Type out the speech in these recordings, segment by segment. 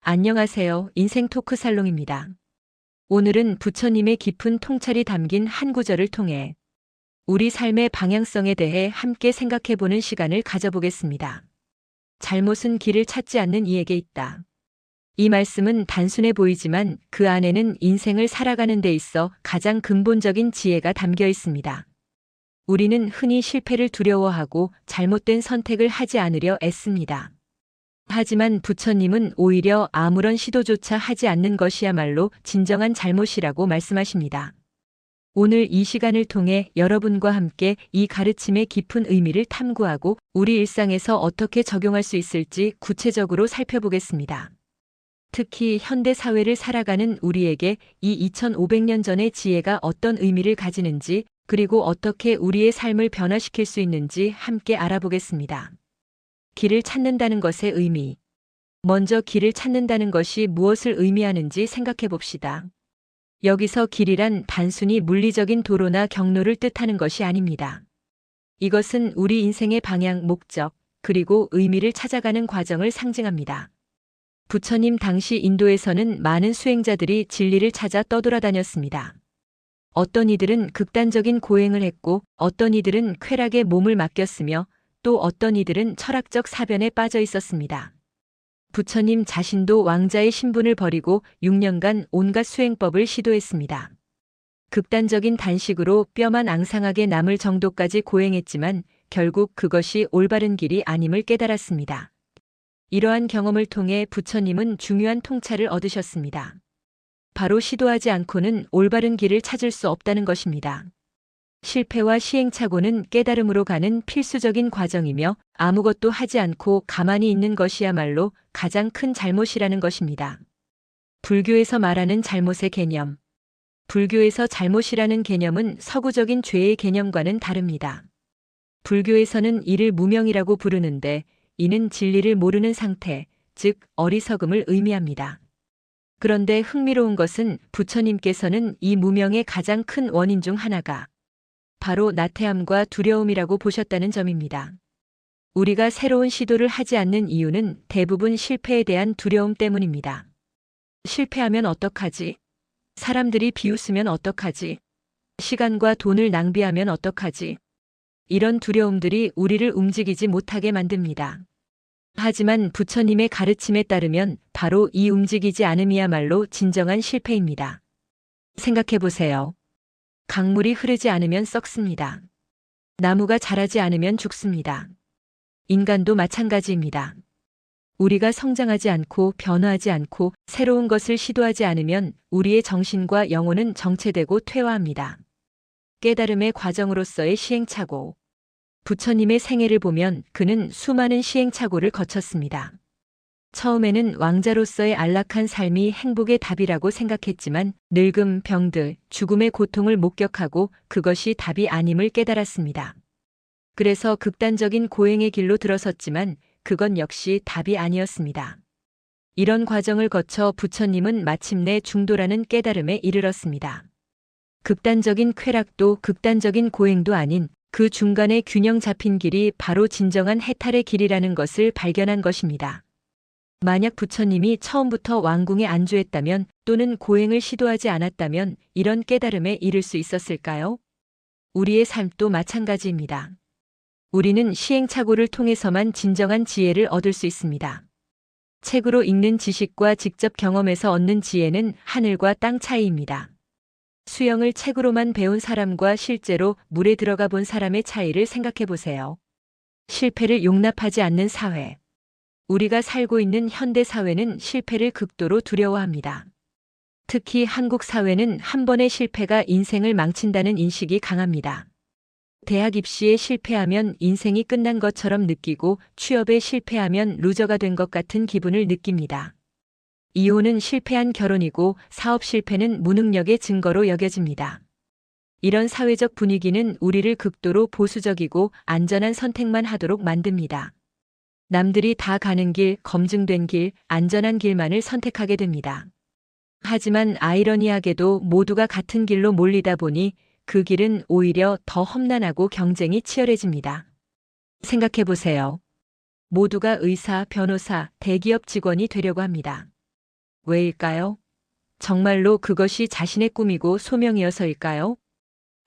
안녕하세요. 인생 토크 살롱입니다. 오늘은 부처님의 깊은 통찰이 담긴 한 구절을 통해 우리 삶의 방향성에 대해 함께 생각해보는 시간을 가져보겠습니다. 잘못은 길을 찾지 않는 이에게 있다. 이 말씀은 단순해 보이지만 그 안에는 인생을 살아가는 데 있어 가장 근본적인 지혜가 담겨 있습니다. 우리는 흔히 실패를 두려워하고 잘못된 선택을 하지 않으려 애씁니다. 하지만 부처님은 오히려 아무런 시도조차 하지 않는 것이야말로 진정한 잘못이라고 말씀하십니다. 오늘 이 시간을 통해 여러분과 함께 이 가르침의 깊은 의미를 탐구하고 우리 일상에서 어떻게 적용할 수 있을지 구체적으로 살펴보겠습니다. 특히 현대 사회를 살아가는 우리에게 이 2500년 전의 지혜가 어떤 의미를 가지는지, 그리고 어떻게 우리의 삶을 변화시킬 수 있는지 함께 알아보겠습니다. 길을 찾는다는 것의 의미. 먼저 길을 찾는다는 것이 무엇을 의미하는지 생각해 봅시다. 여기서 길이란 단순히 물리적인 도로나 경로를 뜻하는 것이 아닙니다. 이것은 우리 인생의 방향, 목적, 그리고 의미를 찾아가는 과정을 상징합니다. 부처님 당시 인도에서는 많은 수행자들이 진리를 찾아 떠돌아다녔습니다. 어떤 이들은 극단적인 고행을 했고, 어떤 이들은 쾌락에 몸을 맡겼으며, 또 어떤 이들은 철학적 사변에 빠져 있었습니다. 부처님 자신도 왕자의 신분을 버리고 6년간 온갖 수행법을 시도했습니다. 극단적인 단식으로 뼈만 앙상하게 남을 정도까지 고행했지만 결국 그것이 올바른 길이 아님을 깨달았습니다. 이러한 경험을 통해 부처님은 중요한 통찰을 얻으셨습니다. 바로 시도하지 않고는 올바른 길을 찾을 수 없다는 것입니다. 실패와 시행착오는 깨달음으로 가는 필수적인 과정이며 아무것도 하지 않고 가만히 있는 것이야말로 가장 큰 잘못이라는 것입니다. 불교에서 말하는 잘못의 개념. 불교에서 잘못이라는 개념은 서구적인 죄의 개념과는 다릅니다. 불교에서는 이를 무명이라고 부르는데 이는 진리를 모르는 상태, 즉 어리석음을 의미합니다. 그런데 흥미로운 것은 부처님께서는 이 무명의 가장 큰 원인 중 하나가 바로 나태함과 두려움이라고 보셨다는 점입니다. 우리가 새로운 시도를 하지 않는 이유는 대부분 실패에 대한 두려움 때문입니다. 실패하면 어떡하지? 사람들이 비웃으면 어떡하지? 시간과 돈을 낭비하면 어떡하지? 이런 두려움들이 우리를 움직이지 못하게 만듭니다. 하지만 부처님의 가르침에 따르면 바로 이 움직이지 않음이야말로 진정한 실패입니다. 생각해 보세요. 강물이 흐르지 않으면 썩습니다. 나무가 자라지 않으면 죽습니다. 인간도 마찬가지입니다. 우리가 성장하지 않고 변화하지 않고 새로운 것을 시도하지 않으면 우리의 정신과 영혼은 정체되고 퇴화합니다. 깨달음의 과정으로서의 시행착오. 부처님의 생애를 보면 그는 수많은 시행착오를 거쳤습니다. 처음에는 왕자로서의 안락한 삶이 행복의 답이라고 생각했지만 늙음, 병들, 죽음의 고통을 목격하고 그것이 답이 아님을 깨달았습니다. 그래서 극단적인 고행의 길로 들어섰지만 그건 역시 답이 아니었습니다. 이런 과정을 거쳐 부처님은 마침내 중도라는 깨달음에 이르렀습니다. 극단적인 쾌락도 극단적인 고행도 아닌 그 중간에 균형 잡힌 길이 바로 진정한 해탈의 길이라는 것을 발견한 것입니다. 만약 부처님이 처음부터 왕궁에 안주했다면 또는 고행을 시도하지 않았다면 이런 깨달음에 이를 수 있었을까요? 우리의 삶도 마찬가지입니다. 우리는 시행착오를 통해서만 진정한 지혜를 얻을 수 있습니다. 책으로 읽는 지식과 직접 경험에서 얻는 지혜는 하늘과 땅 차이입니다. 수영을 책으로만 배운 사람과 실제로 물에 들어가 본 사람의 차이를 생각해 보세요. 실패를 용납하지 않는 사회. 우리가 살고 있는 현대 사회는 실패를 극도로 두려워합니다. 특히 한국 사회는 한 번의 실패가 인생을 망친다는 인식이 강합니다. 대학 입시에 실패하면 인생이 끝난 것처럼 느끼고 취업에 실패하면 루저가 된 것 같은 기분을 느낍니다. 이혼은 실패한 결혼이고 사업 실패는 무능력의 증거로 여겨집니다. 이런 사회적 분위기는 우리를 극도로 보수적이고 안전한 선택만 하도록 만듭니다. 남들이 다 가는 길, 검증된 길, 안전한 길만을 선택하게 됩니다. 하지만 아이러니하게도 모두가 같은 길로 몰리다 보니 그 길은 오히려 더 험난하고 경쟁이 치열해집니다. 생각해 보세요. 모두가 의사, 변호사, 대기업 직원이 되려고 합니다. 왜일까요? 정말로 그것이 자신의 꿈이고 소명이어서일까요?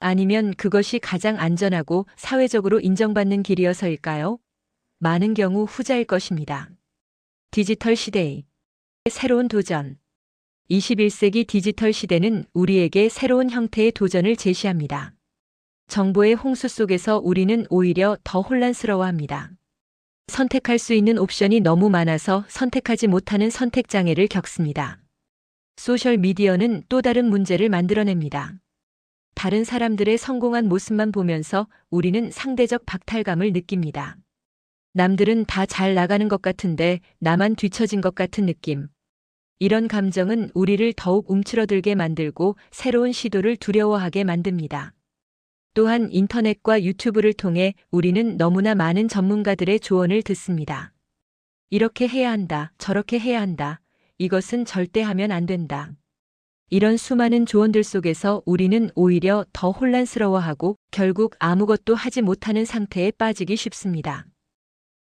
아니면 그것이 가장 안전하고 사회적으로 인정받는 길이어서일까요? 많은 경우 후자일 것입니다. 디지털 시대의 새로운 도전. 21세기 디지털 시대는 우리에게 새로운 형태의 도전을 제시합니다. 정보의 홍수 속에서 우리는 오히려 더 혼란스러워합니다. 선택할 수 있는 옵션이 너무 많아서 선택하지 못하는 선택장애를 겪습니다. 소셜미디어는 또 다른 문제를 만들어냅니다. 다른 사람들의 성공한 모습만 보면서 우리는 상대적 박탈감을 느낍니다. 남들은 다 잘 나가는 것 같은데 나만 뒤처진 것 같은 느낌. 이런 감정은 우리를 더욱 움츠러들게 만들고 새로운 시도를 두려워하게 만듭니다. 또한 인터넷과 유튜브를 통해 우리는 너무나 많은 전문가들의 조언을 듣습니다. 이렇게 해야 한다, 저렇게 해야 한다, 이것은 절대 하면 안 된다. 이런 수많은 조언들 속에서 우리는 오히려 더 혼란스러워하고 결국 아무것도 하지 못하는 상태에 빠지기 쉽습니다.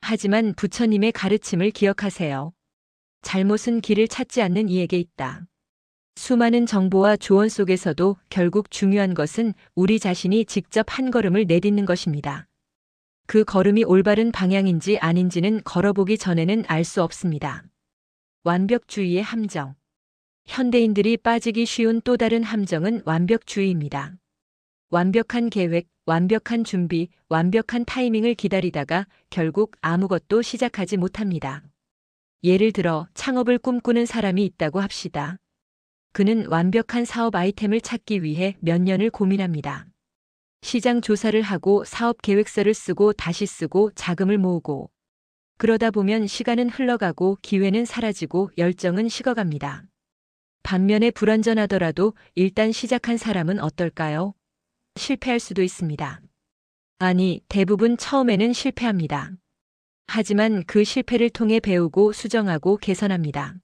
하지만 부처님의 가르침을 기억하세요. 잘못은 길을 찾지 않는 이에게 있다. 수많은 정보와 조언 속에서도 결국 중요한 것은 우리 자신이 직접 한 걸음을 내딛는 것입니다. 그 걸음이 올바른 방향인지 아닌지는 걸어보기 전에는 알 수 없습니다. 완벽주의의 함정. 현대인들이 빠지기 쉬운 또 다른 함정은 완벽주의입니다. 완벽한 계획, 완벽한 준비, 완벽한 타이밍을 기다리다가 결국 아무것도 시작하지 못합니다. 예를 들어 창업을 꿈꾸는 사람이 있다고 합시다. 그는 완벽한 사업 아이템을 찾기 위해 몇 년을 고민합니다. 시장 조사를 하고 사업 계획서를 쓰고 다시 쓰고 자금을 모으고 그러다 보면 시간은 흘러가고 기회는 사라지고 열정은 식어갑니다. 반면에 불완전하더라도 일단 시작한 사람은 어떨까요? 실패할 수도 있습니다. 아니, 대부분 처음에는 실패합니다. 하지만 그 실패를 통해 배우고 수정하고 개선합니다.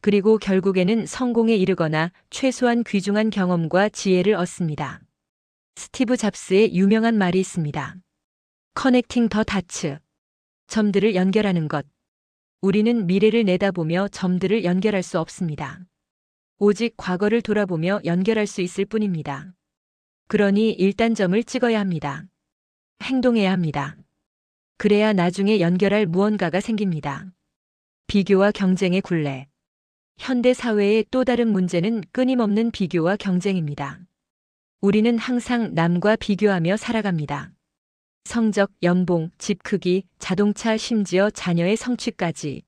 그리고 결국에는 성공에 이르거나 최소한 귀중한 경험과 지혜를 얻습니다. 스티브 잡스의 유명한 말이 있습니다. 커넥팅 더 다츠. 점들을 연결하는 것. 우리는 미래를 내다보며 점들을 연결할 수 없습니다. 오직 과거를 돌아보며 연결할 수 있을 뿐입니다. 그러니 일단 점을 찍어야 합니다. 행동해야 합니다. 그래야 나중에 연결할 무언가가 생깁니다. 비교와 경쟁의 굴레. 현대 사회의 또 다른 문제는 끊임없는 비교와 경쟁입니다. 우리는 항상 남과 비교하며 살아갑니다. 성적, 연봉, 집 크기, 자동차, 심지어 자녀의 성취까지.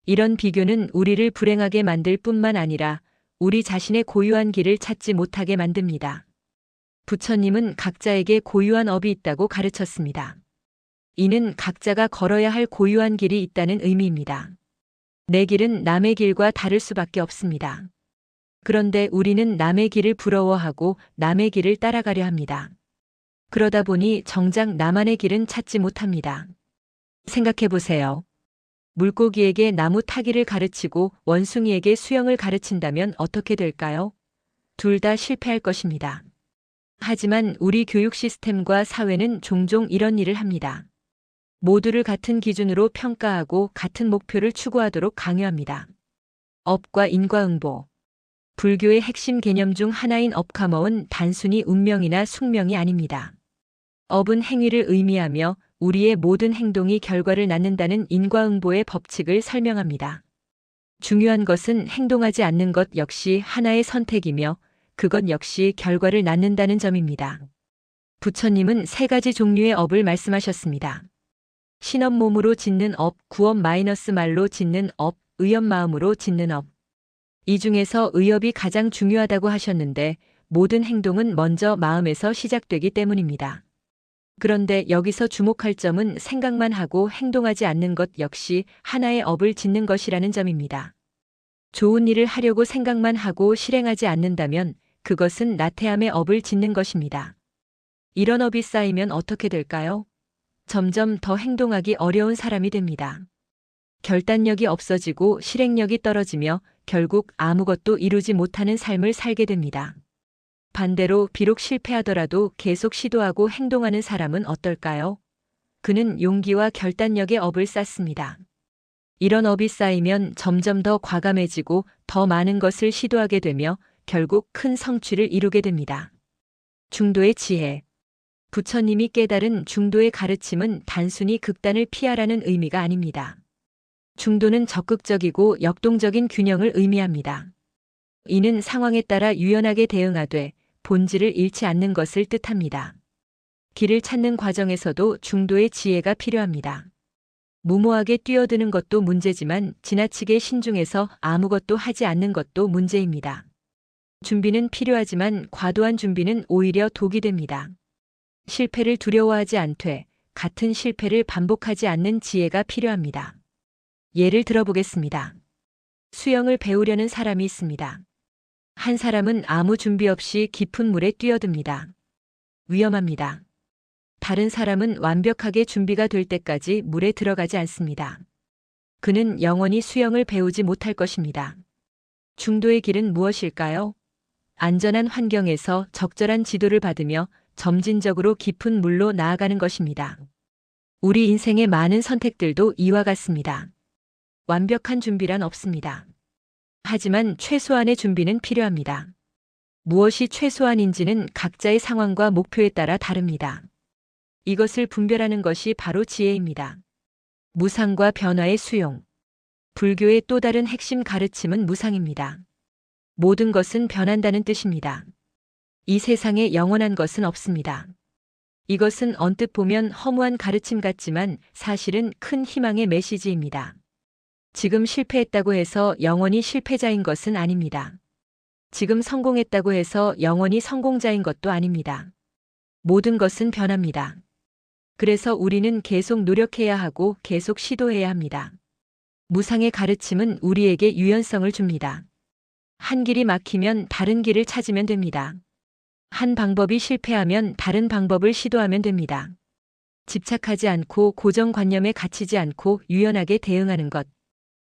이런 비교는 우리를 불행하게 만들 뿐만 아니라 우리 자신의 고유한 길을 찾지 못하게 만듭니다. 부처님은 각자에게 고유한 업이 있다고 가르쳤습니다. 이는 각자가 걸어야 할 고유한 길이 있다는 의미입니다. 내 길은 남의 길과 다를 수밖에 없습니다. 그런데 우리는 남의 길을 부러워하고 남의 길을 따라가려 합니다. 그러다 보니 정작 나만의 길은 찾지 못합니다. 생각해 보세요. 물고기에게 나무 타기를 가르치고 원숭이에게 수영을 가르친다면 어떻게 될까요? 둘 다 실패할 것입니다. 하지만 우리 교육 시스템과 사회는 종종 이런 일을 합니다. 모두를 같은 기준으로 평가하고 같은 목표를 추구하도록 강요합니다. 업과 인과응보. 불교의 핵심 개념 중 하나인 업카머은 단순히 운명이나 숙명이 아닙니다. 업은 행위를 의미하며 우리의 모든 행동이 결과를 낳는다는 인과응보의 법칙을 설명합니다. 중요한 것은 행동하지 않는 것 역시 하나의 선택이며 그것 역시 결과를 낳는다는 점입니다. 부처님은 세 가지 종류의 업을 말씀하셨습니다. 신업 몸으로 짓는 업, 구업 마이너스 말로 짓는 업, 의업 마음으로 짓는 업. 이 중에서 의업이 가장 중요하다고 하셨는데 모든 행동은 먼저 마음에서 시작되기 때문입니다. 그런데 여기서 주목할 점은 생각만 하고 행동하지 않는 것 역시 하나의 업을 짓는 것이라는 점입니다. 좋은 일을 하려고 생각만 하고 실행하지 않는다면 그것은 나태함의 업을 짓는 것입니다. 이런 업이 쌓이면 어떻게 될까요? 점점 더 행동하기 어려운 사람이 됩니다. 결단력이 없어지고 실행력이 떨어지며 결국 아무것도 이루지 못하는 삶을 살게 됩니다. 반대로 비록 실패하더라도 계속 시도하고 행동하는 사람은 어떨까요? 그는 용기와 결단력의 업을 쌓습니다. 이런 업이 쌓이면 점점 더 과감해지고 더 많은 것을 시도하게 되며 결국 큰 성취를 이루게 됩니다. 중도의 지혜. 부처님이 깨달은 중도의 가르침은 단순히 극단을 피하라는 의미가 아닙니다. 중도는 적극적이고 역동적인 균형을 의미합니다. 이는 상황에 따라 유연하게 대응하되 본질을 잃지 않는 것을 뜻합니다. 길을 찾는 과정에서도 중도의 지혜가 필요합니다. 무모하게 뛰어드는 것도 문제지만 지나치게 신중해서 아무것도 하지 않는 것도 문제입니다. 준비는 필요하지만 과도한 준비는 오히려 독이 됩니다. 실패를 두려워하지 않되 같은 실패를 반복하지 않는 지혜가 필요합니다. 예를 들어보겠습니다. 수영을 배우려는 사람이 있습니다. 한 사람은 아무 준비 없이 깊은 물에 뛰어듭니다. 위험합니다. 다른 사람은 완벽하게 준비가 될 때까지 물에 들어가지 않습니다. 그는 영원히 수영을 배우지 못할 것입니다. 중도의 길은 무엇일까요? 안전한 환경에서 적절한 지도를 받으며 점진적으로 깊은 물로 나아가는 것입니다. 우리 인생의 많은 선택들도 이와 같습니다. 완벽한 준비란 없습니다. 하지만 최소한의 준비는 필요합니다. 무엇이 최소한인지는 각자의 상황과 목표에 따라 다릅니다. 이것을 분별하는 것이 바로 지혜입니다. 무상과 변화의 수용. 불교의 또 다른 핵심 가르침은 무상입니다. 모든 것은 변한다는 뜻입니다. 이 세상에 영원한 것은 없습니다. 이것은 언뜻 보면 허무한 가르침 같지만 사실은 큰 희망의 메시지입니다. 지금 실패했다고 해서 영원히 실패자인 것은 아닙니다. 지금 성공했다고 해서 영원히 성공자인 것도 아닙니다. 모든 것은 변합니다. 그래서 우리는 계속 노력해야 하고 계속 시도해야 합니다. 무상의 가르침은 우리에게 유연성을 줍니다. 한 길이 막히면 다른 길을 찾으면 됩니다. 한 방법이 실패하면 다른 방법을 시도하면 됩니다. 집착하지 않고 고정관념에 갇히지 않고 유연하게 대응하는 것.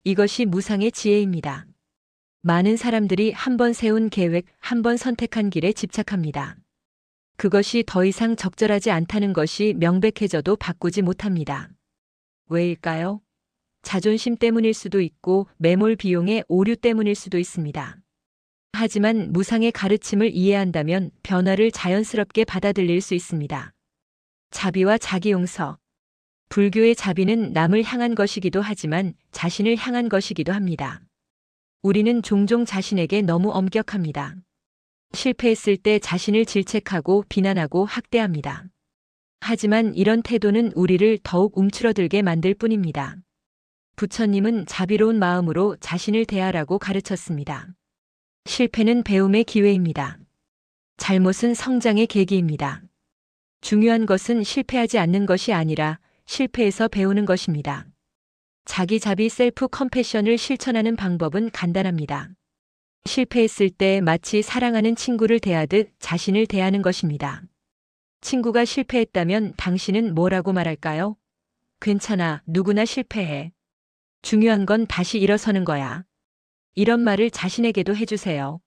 이것이 무상의 지혜입니다. 많은 사람들이 한 번 세운 계획, 한 번 선택한 길에 집착합니다. 그것이 더 이상 적절하지 않다는 것이 명백해져도 바꾸지 못합니다. 왜일까요? 자존심 때문일 수도 있고 매몰 비용의 오류 때문일 수도 있습니다. 하지만 무상의 가르침을 이해한다면 변화를 자연스럽게 받아들일 수 있습니다. 자비와 자기용서. 불교의 자비는 남을 향한 것이기도 하지만 자신을 향한 것이기도 합니다. 우리는 종종 자신에게 너무 엄격합니다. 실패했을 때 자신을 질책하고 비난하고 학대합니다. 하지만 이런 태도는 우리를 더욱 움츠러들게 만들 뿐입니다. 부처님은 자비로운 마음으로 자신을 대하라고 가르쳤습니다. 실패는 배움의 기회입니다. 잘못은 성장의 계기입니다. 중요한 것은 실패하지 않는 것이 아니라 실패에서 배우는 것입니다. 자기 자비 셀프 컴패션을 실천하는 방법은 간단합니다. 실패했을 때 마치 사랑하는 친구를 대하듯 자신을 대하는 것입니다. 친구가 실패했다면 당신은 뭐라고 말할까요? 괜찮아, 누구나 실패해. 중요한 건 다시 일어서는 거야. 이런 말을 자신에게도 해주세요.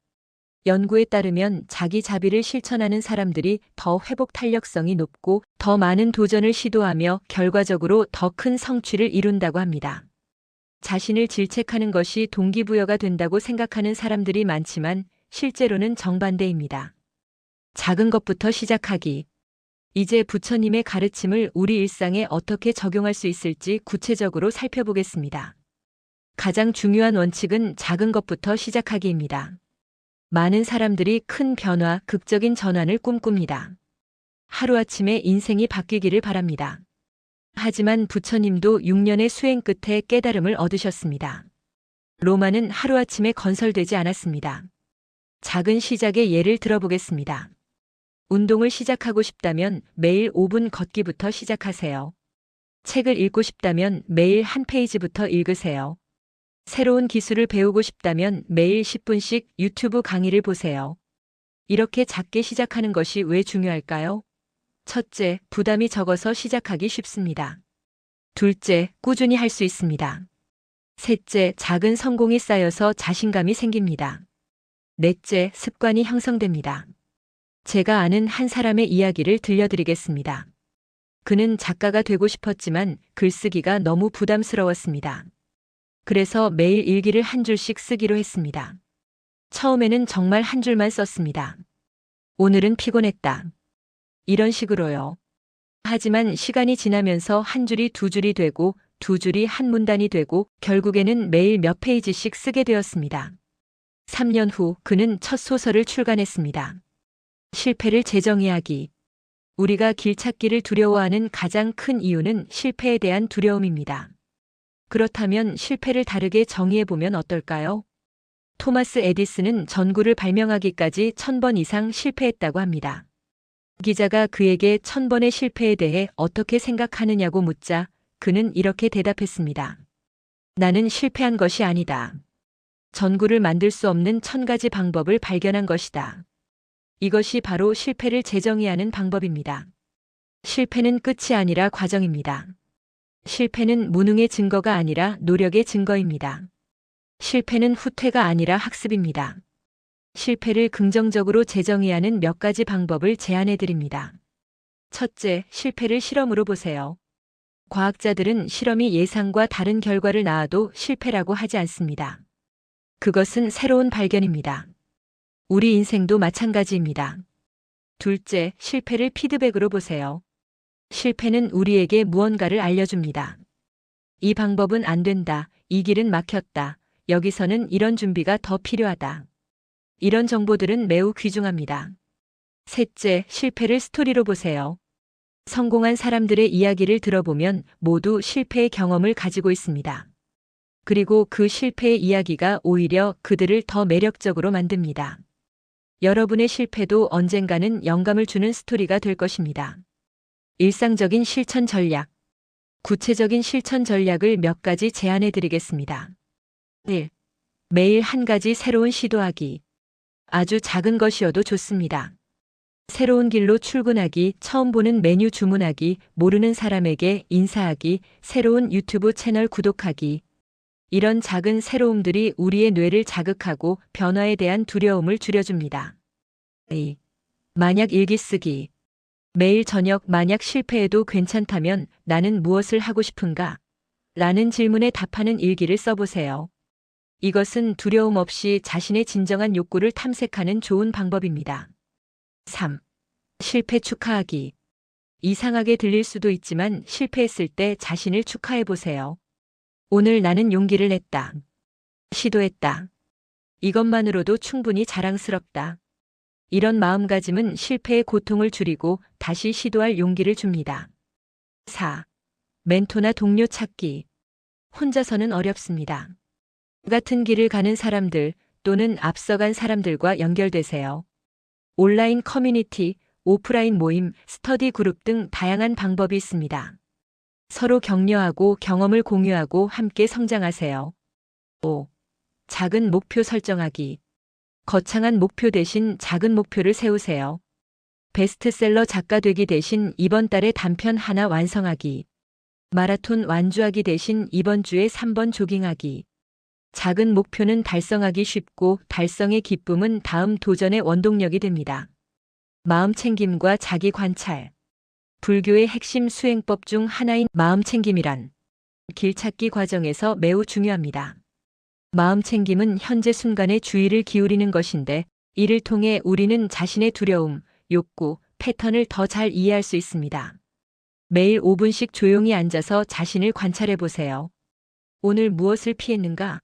연구에 따르면 자기 자비를 실천하는 사람들이 더 회복 탄력성이 높고 더 많은 도전을 시도하며 결과적으로 더 큰 성취를 이룬다고 합니다. 자신을 질책하는 것이 동기부여가 된다고 생각하는 사람들이 많지만 실제로는 정반대입니다. 작은 것부터 시작하기. 이제 부처님의 가르침을 우리 일상에 어떻게 적용할 수 있을지 구체적으로 살펴보겠습니다. 가장 중요한 원칙은 작은 것부터 시작하기입니다. 많은 사람들이 큰 변화, 극적인 전환을 꿈꿉니다. 하루아침에 인생이 바뀌기를 바랍니다. 하지만 부처님도 6년의 수행 끝에 깨달음을 얻으셨습니다. 로마는 하루아침에 건설되지 않았습니다. 작은 시작의 예를 들어보겠습니다. 운동을 시작하고 싶다면 매일 5분 걷기부터 시작하세요. 책을 읽고 싶다면 매일 한 페이지부터 읽으세요. 새로운 기술을 배우고 싶다면 매일 10분씩 유튜브 강의를 보세요. 이렇게 작게 시작하는 것이 왜 중요할까요? 첫째, 부담이 적어서 시작하기 쉽습니다. 둘째, 꾸준히 할 수 있습니다. 셋째, 작은 성공이 쌓여서 자신감이 생깁니다. 넷째, 습관이 형성됩니다. 제가 아는 한 사람의 이야기를 들려드리겠습니다. 그는 작가가 되고 싶었지만 글쓰기가 너무 부담스러웠습니다. 그래서 매일 일기를 한 줄씩 쓰기로 했습니다. 처음에는 정말 한 줄만 썼습니다. 오늘은 피곤했다. 이런 식으로요. 하지만 시간이 지나면서 한 줄이 두 줄이 되고 두 줄이 한 문단이 되고 결국에는 매일 몇 페이지씩 쓰게 되었습니다. 3년 후 그는 첫 소설을 출간했습니다. 실패를 재정의하기. 우리가 길찾기를 두려워하는 가장 큰 이유는 실패에 대한 두려움입니다. 그렇다면 실패를 다르게 정의해보면 어떨까요? 토마스 에디슨은 전구를 발명하기까지 1000번 이상 실패했다고 합니다. 기자가 그에게 1000번의 실패에 대해 어떻게 생각하느냐고 묻자 그는 이렇게 대답했습니다. 나는 실패한 것이 아니다. 전구를 만들 수 없는 1000가지 방법을 발견한 것이다. 이것이 바로 실패를 재정의하는 방법입니다. 실패는 끝이 아니라 과정입니다. 실패는 무능의 증거가 아니라 노력의 증거입니다. 실패는 후퇴가 아니라 학습입니다. 실패를 긍정적으로 재정의하는 몇 가지 방법을 제안해 드립니다. 첫째, 실패를 실험으로 보세요. 과학자들은 실험이 예상과 다른 결과를 낳아도 실패라고 하지 않습니다. 그것은 새로운 발견입니다. 우리 인생도 마찬가지입니다. 둘째, 실패를 피드백으로 보세요. 실패는 우리에게 무언가를 알려줍니다. 이 방법은 안 된다. 이 길은 막혔다. 여기서는 이런 준비가 더 필요하다. 이런 정보들은 매우 귀중합니다. 셋째, 실패를 스토리로 보세요. 성공한 사람들의 이야기를 들어보면 모두 실패의 경험을 가지고 있습니다. 그리고 그 실패의 이야기가 오히려 그들을 더 매력적으로 만듭니다. 여러분의 실패도 언젠가는 영감을 주는 스토리가 될 것입니다. 일상적인 실천 전략. 구체적인 실천 전략을 몇 가지 제안해 드리겠습니다. 1. 매일 한 가지 새로운 시도하기. 아주 작은 것이어도 좋습니다. 새로운 길로 출근하기, 처음 보는 메뉴 주문하기, 모르는 사람에게 인사하기, 새로운 유튜브 채널 구독하기. 이런 작은 새로움들이 우리의 뇌를 자극하고 변화에 대한 두려움을 줄여줍니다. 2. 만약 일기 쓰기. 매일 저녁 만약 실패해도 괜찮다면 나는 무엇을 하고 싶은가? 라는 질문에 답하는 일기를 써보세요. 이것은 두려움 없이 자신의 진정한 욕구를 탐색하는 좋은 방법입니다. 3. 실패 축하하기. 이상하게 들릴 수도 있지만 실패했을 때 자신을 축하해 보세요. 오늘 나는 용기를 냈다. 시도했다. 이것만으로도 충분히 자랑스럽다. 이런 마음가짐은 실패의 고통을 줄이고 다시 시도할 용기를 줍니다. 4. 멘토나 동료 찾기. 혼자서는 어렵습니다. 같은 길을 가는 사람들 또는 앞서간 사람들과 연결되세요. 온라인 커뮤니티, 오프라인 모임, 스터디 그룹 등 다양한 방법이 있습니다. 서로 격려하고 경험을 공유하고 함께 성장하세요. 5. 작은 목표 설정하기. 거창한 목표 대신 작은 목표를 세우세요. 베스트셀러 작가 되기 대신 이번 달에 단편 하나 완성하기. 마라톤 완주하기 대신 이번 주에 3번 조깅하기. 작은 목표는 달성하기 쉽고 달성의 기쁨은 다음 도전의 원동력이 됩니다. 마음 챙김과 자기 관찰. 불교의 핵심 수행법 중 하나인 마음 챙김이란 길찾기 과정에서 매우 중요합니다. 마음 챙김은 현재 순간에 주의를 기울이는 것인데 이를 통해 우리는 자신의 두려움, 욕구, 패턴을 더 잘 이해할 수 있습니다. 매일 5분씩 조용히 앉아서 자신을 관찰해 보세요. 오늘 무엇을 피했는가?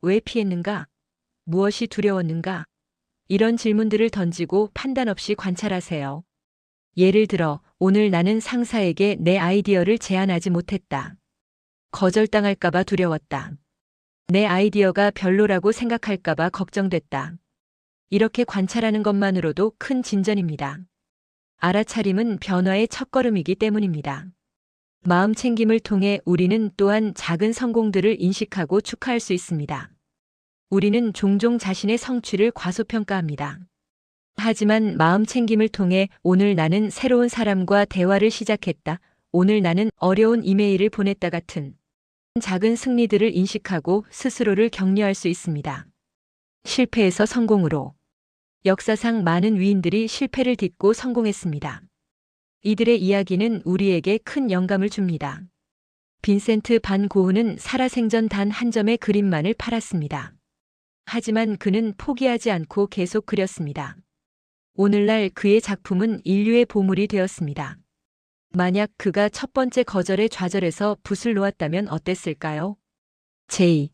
왜 피했는가? 무엇이 두려웠는가? 이런 질문들을 던지고 판단 없이 관찰하세요. 예를 들어, 오늘 나는 상사에게 내 아이디어를 제안하지 못했다. 거절당할까봐 두려웠다. 내 아이디어가 별로라고 생각할까봐 걱정됐다. 이렇게 관찰하는 것만으로도 큰 진전입니다. 알아차림은 변화의 첫걸음이기 때문입니다. 마음 챙김을 통해 우리는 또한 작은 성공들을 인식하고 축하할 수 있습니다. 우리는 종종 자신의 성취를 과소평가합니다. 하지만 마음 챙김을 통해 오늘 나는 새로운 사람과 대화를 시작했다. 오늘 나는 어려운 이메일을 보냈다 같은 작은 승리들을 인식하고 스스로를 격려할 수 있습니다. 실패에서 성공으로. 역사상 많은 위인들이 실패를 딛고 성공했습니다. 이들의 이야기는 우리에게 큰 영감을 줍니다. 빈센트 반 고흐는 살아생전 단 한 점의 그림만을 팔았습니다. 하지만 그는 포기하지 않고 계속 그렸습니다. 오늘날 그의 작품은 인류의 보물이 되었습니다. 만약 그가 첫 번째 거절에 좌절해서 붓을 놓았다면 어땠을까요? J.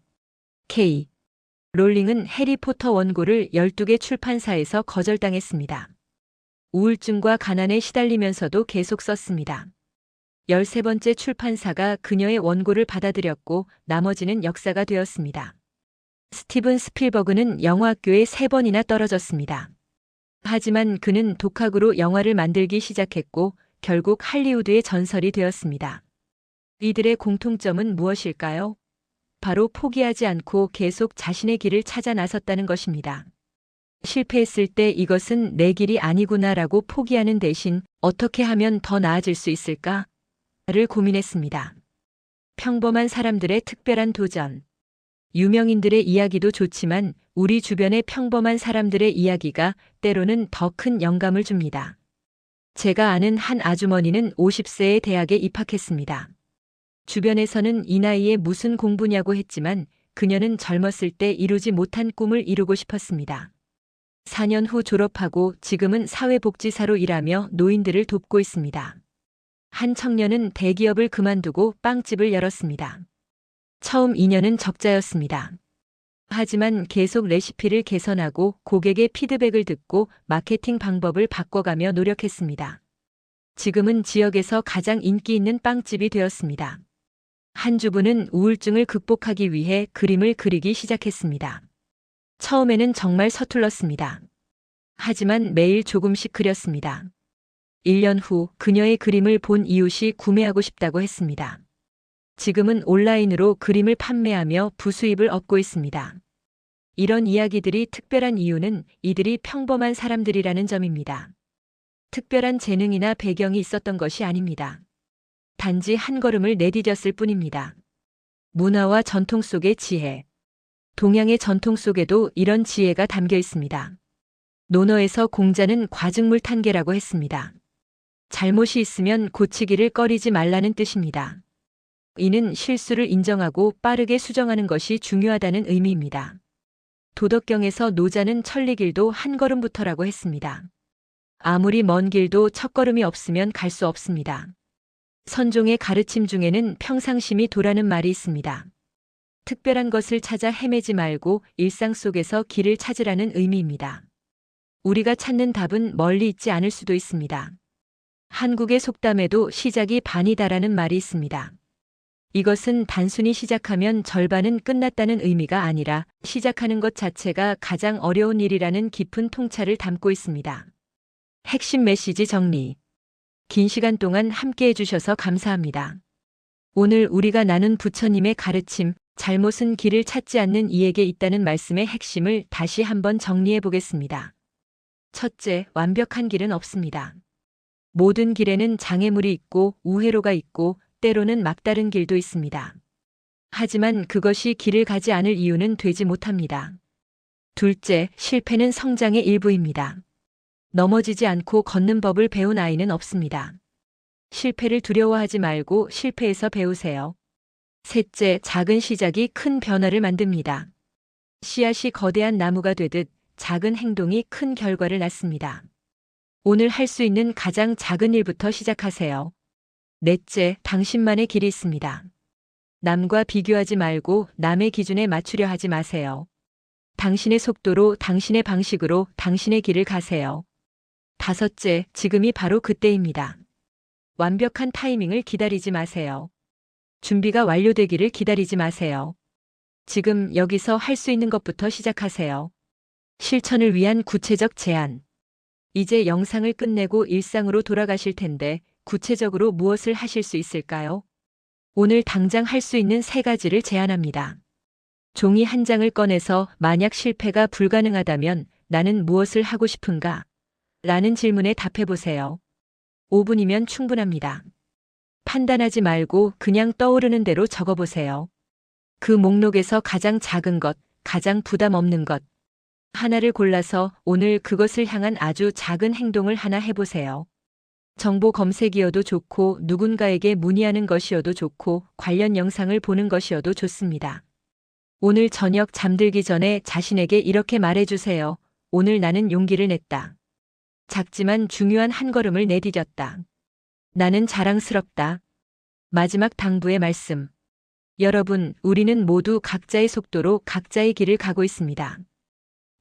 K. 롤링은 해리포터 원고를 12개 출판사에서 거절당했습니다. 우울증과 가난에 시달리면서도 계속 썼습니다. 13번째 출판사가 그녀의 원고를 받아들였고 나머지는 역사가 되었습니다. 스티븐 스필버그는 영화학교에 3번이나 떨어졌습니다. 하지만 그는 독학으로 영화를 만들기 시작했고 결국 할리우드의 전설이 되었습니다. 이들의 공통점은 무엇일까요? 바로 포기하지 않고 계속 자신의 길을 찾아 나섰다는 것입니다. 실패했을 때 이것은 내 길이 아니구나라고 포기하는 대신 어떻게 하면 더 나아질 수 있을까? 를 고민했습니다. 평범한 사람들의 특별한 도전. 유명인들의 이야기도 좋지만 우리 주변의 평범한 사람들의 이야기가 때로는 더 큰 영감을 줍니다. 제가 아는 한 아주머니는 50세에 대학에 입학했습니다. 주변에서는 이 나이에 무슨 공부냐고 했지만 그녀는 젊었을 때 이루지 못한 꿈을 이루고 싶었습니다. 4년 후 졸업하고 지금은 사회복지사로 일하며 노인들을 돕고 있습니다. 한 청년은 대기업을 그만두고 빵집을 열었습니다. 처음 2년은 적자였습니다. 하지만 계속 레시피를 개선하고 고객의 피드백을 듣고 마케팅 방법을 바꿔가며 노력했습니다. 지금은 지역에서 가장 인기 있는 빵집이 되었습니다. 한 주부는 우울증을 극복하기 위해 그림을 그리기 시작했습니다. 처음에는 정말 서툴렀습니다. 하지만 매일 조금씩 그렸습니다. 1년 후 그녀의 그림을 본 이웃이 구매하고 싶다고 했습니다. 지금은 온라인으로 그림을 판매하며 부수입을 얻고 있습니다. 이런 이야기들이 특별한 이유는 이들이 평범한 사람들이라는 점입니다. 특별한 재능이나 배경이 있었던 것이 아닙니다. 단지 한 걸음을 내디뎠을 뿐입니다. 문화와 전통 속의 지혜. 동양의 전통 속에도 이런 지혜가 담겨 있습니다. 논어에서 공자는 과증물 탄계라고 했습니다. 잘못이 있으면 고치기를 꺼리지 말라는 뜻입니다. 이는 실수를 인정하고 빠르게 수정하는 것이 중요하다는 의미입니다. 도덕경에서 노자는 천리길도 한 걸음부터라고 했습니다. 아무리 먼 길도 첫걸음이 없으면 갈 수 없습니다. 선종의 가르침 중에는 평상심이 도라는 말이 있습니다. 특별한 것을 찾아 헤매지 말고 일상 속에서 길을 찾으라는 의미입니다. 우리가 찾는 답은 멀리 있지 않을 수도 있습니다. 한국의 속담에도 시작이 반이다라는 말이 있습니다. 이것은 단순히 시작하면 절반은 끝났다는 의미가 아니라 시작하는 것 자체가 가장 어려운 일이라는 깊은 통찰을 담고 있습니다. 핵심 메시지 정리. 긴 시간 동안 함께 해주셔서 감사합니다. 오늘 우리가 나눈 부처님의 가르침, 잘못은 길을 찾지 않는 이에게 있다는 말씀의 핵심을 다시 한번 정리해 보겠습니다. 첫째, 완벽한 길은 없습니다. 모든 길에는 장애물이 있고 우회로가 있고 때로는 막다른 길도 있습니다. 하지만 그것이 길을 가지 않을 이유는 되지 못합니다. 둘째, 실패는 성장의 일부입니다. 넘어지지 않고 걷는 법을 배운 아이는 없습니다. 실패를 두려워하지 말고 실패에서 배우세요. 셋째, 작은 시작이 큰 변화를 만듭니다. 씨앗이 거대한 나무가 되듯 작은 행동이 큰 결과를 낳습니다. 오늘 할 수 있는 가장 작은 일부터 시작하세요. 넷째, 당신만의 길이 있습니다. 남과 비교하지 말고 남의 기준에 맞추려 하지 마세요. 당신의 속도로, 당신의 방식으로 당신의 길을 가세요. 다섯째, 지금이 바로 그때입니다. 완벽한 타이밍을 기다리지 마세요. 준비가 완료되기를 기다리지 마세요. 지금 여기서 할 수 있는 것부터 시작하세요. 실천을 위한 구체적 제안. 이제 영상을 끝내고 일상으로 돌아가실 텐데 구체적으로 무엇을 하실 수 있을까요? 오늘 당장 할 수 있는 3가지를 제안합니다. 종이 한 장을 꺼내서 만약 실패가 불가능하다면 나는 무엇을 하고 싶은가? 라는 질문에 답해 보세요. 5분이면 충분합니다. 판단하지 말고 그냥 떠오르는 대로 적어보세요. 그 목록에서 가장 작은 것, 가장 부담 없는 것, 하나를 골라서 오늘 그것을 향한 아주 작은 행동을 하나 해보세요. 정보 검색이어도 좋고 누군가에게 문의하는 것이어도 좋고 관련 영상을 보는 것이어도 좋습니다. 오늘 저녁 잠들기 전에 자신에게 이렇게 말해주세요. 오늘 나는 용기를 냈다. 작지만 중요한 한 걸음을 내디뎠다. 나는 자랑스럽다. 마지막 당부의 말씀. 여러분, 우리는 모두 각자의 속도로 각자의 길을 가고 있습니다.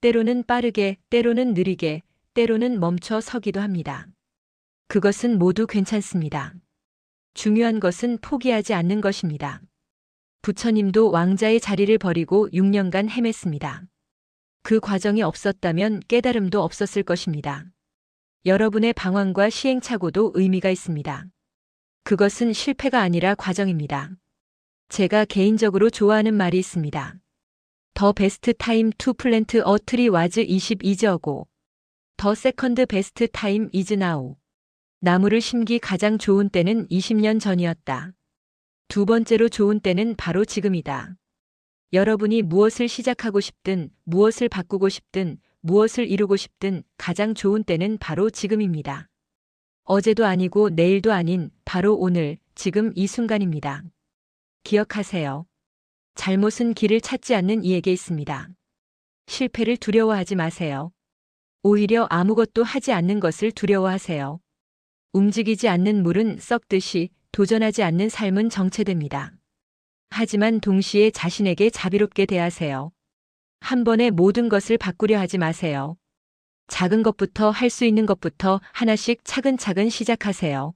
때로는 빠르게, 때로는 느리게, 때로는 멈춰 서기도 합니다. 그것은 모두 괜찮습니다. 중요한 것은 포기하지 않는 것입니다. 부처님도 왕자의 자리를 버리고 6년간 헤맸습니다. 그 과정이 없었다면 깨달음도 없었을 것입니다. 여러분의 방황과 시행착오도 의미가 있습니다. 그것은 실패가 아니라 과정입니다. 제가 개인적으로 좋아하는 말이 있습니다. The best time to plant a tree was 22 ago. The second best time is now. 나무를 심기 가장 좋은 때는 20년 전이었다. 두 번째로 좋은 때는 바로 지금이다. 여러분이 무엇을 시작하고 싶든, 무엇을 바꾸고 싶든, 무엇을 이루고 싶든 가장 좋은 때는 바로 지금입니다. 어제도 아니고 내일도 아닌 바로 오늘, 지금 이 순간입니다. 기억하세요. 잘못은 길을 찾지 않는 이에게 있습니다. 실패를 두려워하지 마세요. 오히려 아무것도 하지 않는 것을 두려워하세요. 움직이지 않는 물은 썩듯이 도전하지 않는 삶은 정체됩니다. 하지만 동시에 자신에게 자비롭게 대하세요. 한 번에 모든 것을 바꾸려 하지 마세요. 작은 것부터 할 수 있는 것부터 하나씩 차근차근 시작하세요.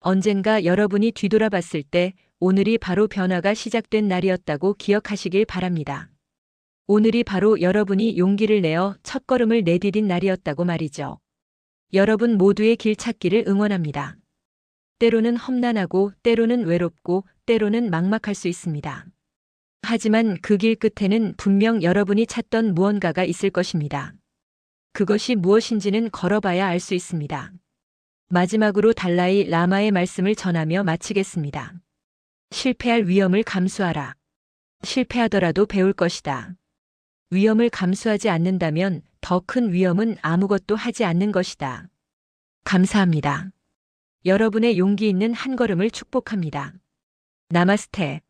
언젠가 여러분이 뒤돌아봤을 때 오늘이 바로 변화가 시작된 날이었다고 기억하시길 바랍니다. 오늘이 바로 여러분이 용기를 내어 첫걸음을 내디딘 날이었다고 말이죠. 여러분 모두의 길 찾기를 응원합니다. 때로는 험난하고 때로는 외롭고 때로는 막막할 수 있습니다. 하지만 그 길 끝에는 분명 여러분이 찾던 무언가가 있을 것입니다. 그것이 무엇인지는 걸어봐야 알 수 있습니다. 마지막으로 달라이 라마의 말씀을 전하며 마치겠습니다. 실패할 위험을 감수하라. 실패하더라도 배울 것이다. 위험을 감수하지 않는다면 더 큰 위험은 아무것도 하지 않는 것이다. 감사합니다. 여러분의 용기 있는 한 걸음을 축복합니다. 나마스테.